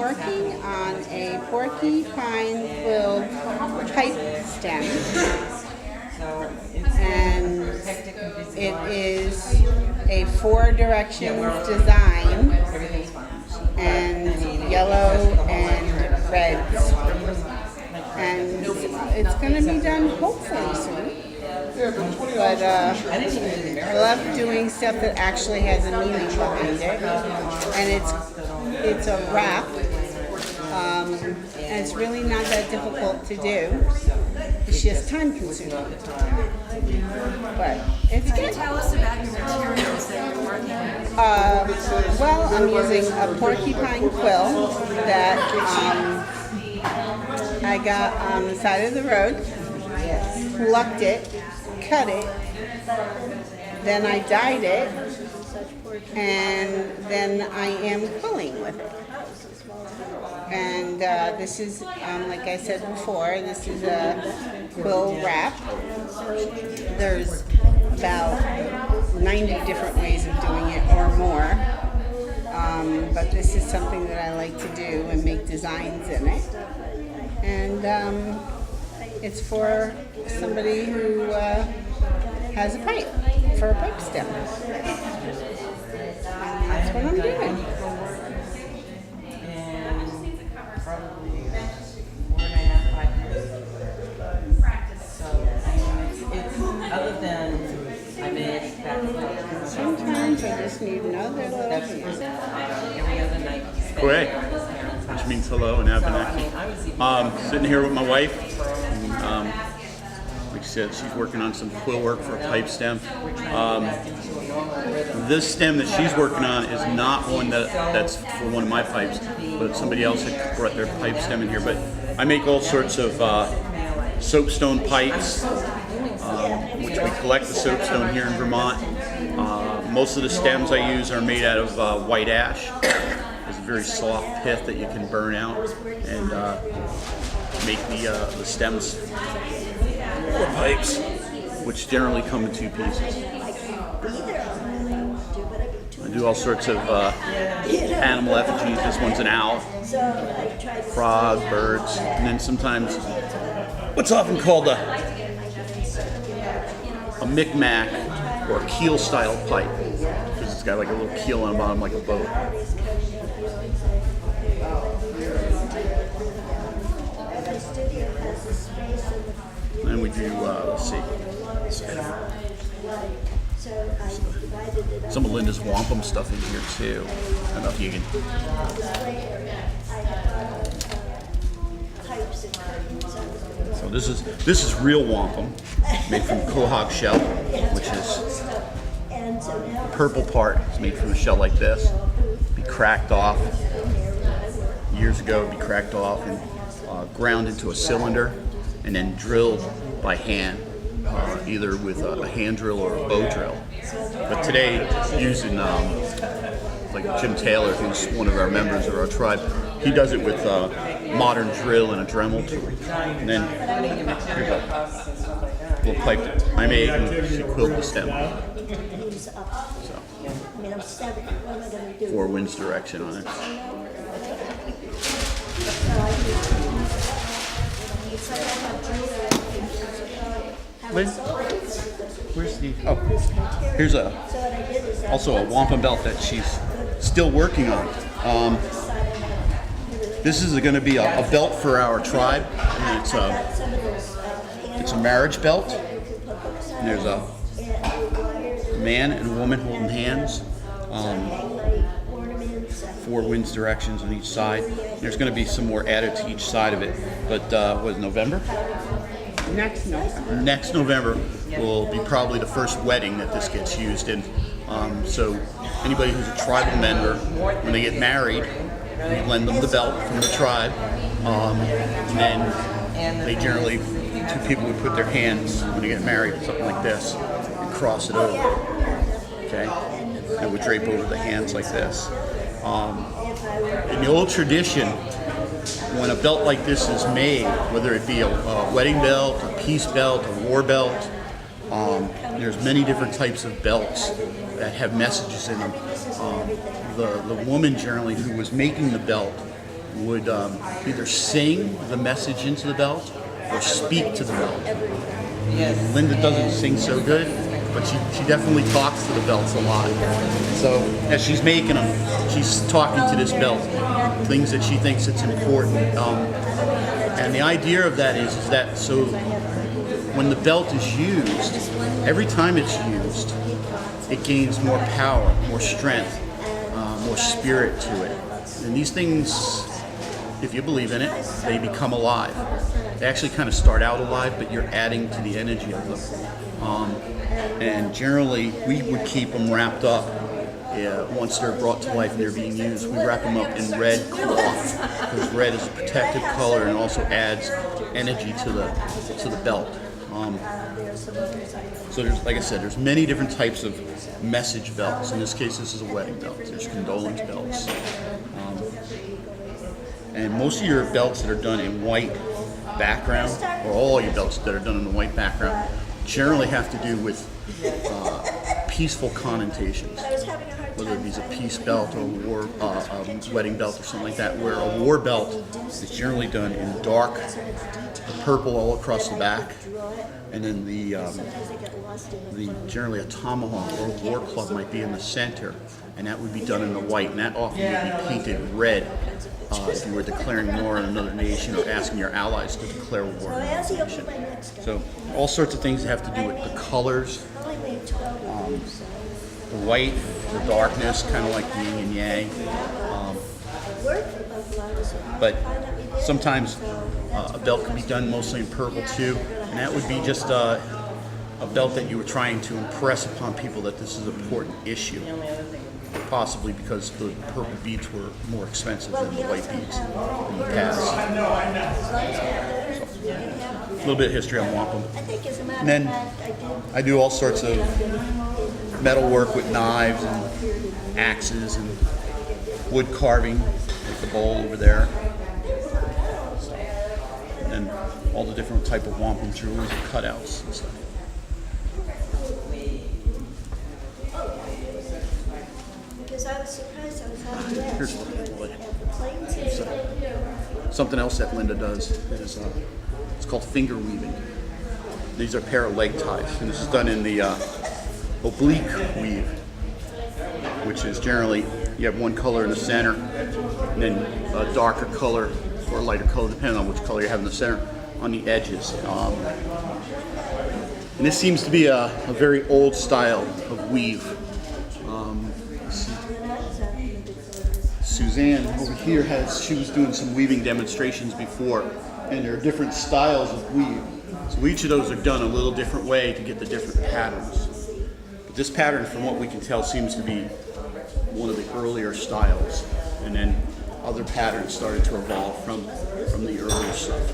working on a porcupine quill pipe stem, and it is a 4 directions design, and yellow and reds, and it's going to be done hopefully soon. But I love doing stuff that actually has a meaning behind it, and it's a wrap, and it's really not that difficult to do. It's just time consuming, but it's good. Tell us about your materials that you're working with. Well, I'm using a porcupine quill that I got on the side of the road, plucked it, cut it, then I dyed it, and then I am quilling with it. And this is, like I said before, this is a quill wrap. There's about 90 different ways of doing it or more. But this is something that I like to do and make designs in it. And it's for somebody who has a pipe, for a pipe stem. And that's what I'm doing. Probably 4.5, 5 years. So, it's other than I made back Sometimes I just need another little piece. every other night. Hooray, which means hello in Abenaki. Sitting here with my wife. Like I said, she's working on some quill work for a pipe stem. This stem that she's working on is not one that's for one of my pipes, but somebody else had brought their pipe stem in here. But I make all sorts of soapstone pipes, which we collect the soapstone here in Vermont. Most of the stems I use are made out of white ash. It's a very soft pith that you can burn out and make the stems for pipes, which generally come in 2 pieces. I do all sorts of animal effigies. This one's an owl, frog, birds, and then sometimes what's often called a micmac or a keel style pipe, because it's got like a little keel on the bottom like a boat. And we do, let's see, some of Linda's wampum stuff in here too. I don't know if you can. So this is real wampum, made from quahog shell, which is the purple part. It's made from a shell like this. Be cracked off. Years ago, it'd be cracked off and ground into a cylinder, and then drilled by hand, either with a hand drill or a bow drill. But today, using like Jim Taylor, who's one of our members of our tribe, he does it with a modern drill and a Dremel tool. And then here's a little pipe that I made, and she quilled the stem. So, 4 winds direction on it. Lynn, where's the? Oh, here's also a wampum belt that she's still working on. This is going to be a belt for our tribe, and it's a marriage belt. And there's a man and a woman holding hands. 4 winds directions on each side. There's going to be some more added to each side of it. But was November? Next November. Next November will be probably the first wedding that this gets used in. So anybody who's a tribal member, when they get married, we lend them the belt from the tribe. And then they generally, 2 people would put their hands, when they get married, something like this, and cross it over. Okay? And would drape over the hands like this. In the old tradition, when a belt like this is made, whether it be a wedding belt, a peace belt, a war belt, there's many different types of belts that have messages in them. The woman generally who was making the belt would either sing the message into the belt or speak to the belt. Yes. Linda doesn't sing so good, but she definitely talks to the belts a lot. So as she's making them, she's talking to this belt, things that she thinks it's important. And the idea of that is that so when the belt is used, every time it's used, it gains more power, more strength, more spirit to it. And these things, if you believe in it, they become alive. They actually kind of start out alive, but you're adding to the energy of them. And generally, we would keep them wrapped up. Once they're brought to life and they're being used, we wrap them up in red cloth, because red is a protective color and also adds energy to the belt. So there's, like I said, there's many different types of message belts. In this case, this is a wedding belt. There's condolence belts. And most of your belts that are done in white background, or all your belts that are done in a white background, generally have to do with peaceful connotations. Whether it be a peace belt or a wedding belt or something like that, where a war belt is generally done in dark purple all across the back, and then the generally a tomahawk or a war club might be in the center, and that would be done in the white, and that often would be painted red if you were declaring war on another nation or asking your allies to declare war on another nation. So all sorts of things have to do with the colors, the white, the darkness, kind of like yin and yang. But sometimes a belt can be done mostly in purple too, and that would be just a belt that you were trying to impress upon people that this is an important issue. Possibly because the purple beads were more expensive than the white beads in the past. So, a little bit of history on wampum. And then I do all sorts of metal work with knives and axes and wood carving, like the bowl over there. And all the different type of wampum jewelry and cutouts and stuff. Because I was surprised I was having that. Here's something else that Linda does is it's called finger weaving. These are a pair of leg ties, and this is done in the oblique weave, which is generally you have one color in the center, and then a darker color or a lighter color, depending on which color you have in the center, on the edges. And this seems to be a very old style of weave. Suzanne over here she was doing some weaving demonstrations before, and there are different styles of weave. So each of those are done a little different way to get the different patterns. But this pattern, from what we can tell, seems to be one of the earlier styles, and then other patterns started to evolve from the earlier stuff.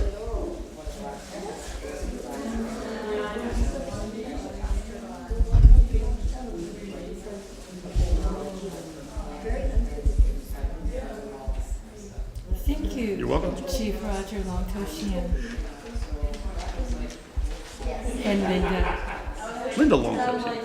Thank you. You're welcome. Chief Roger Longtoe Sheehan. And Linda. Linda Longtoe.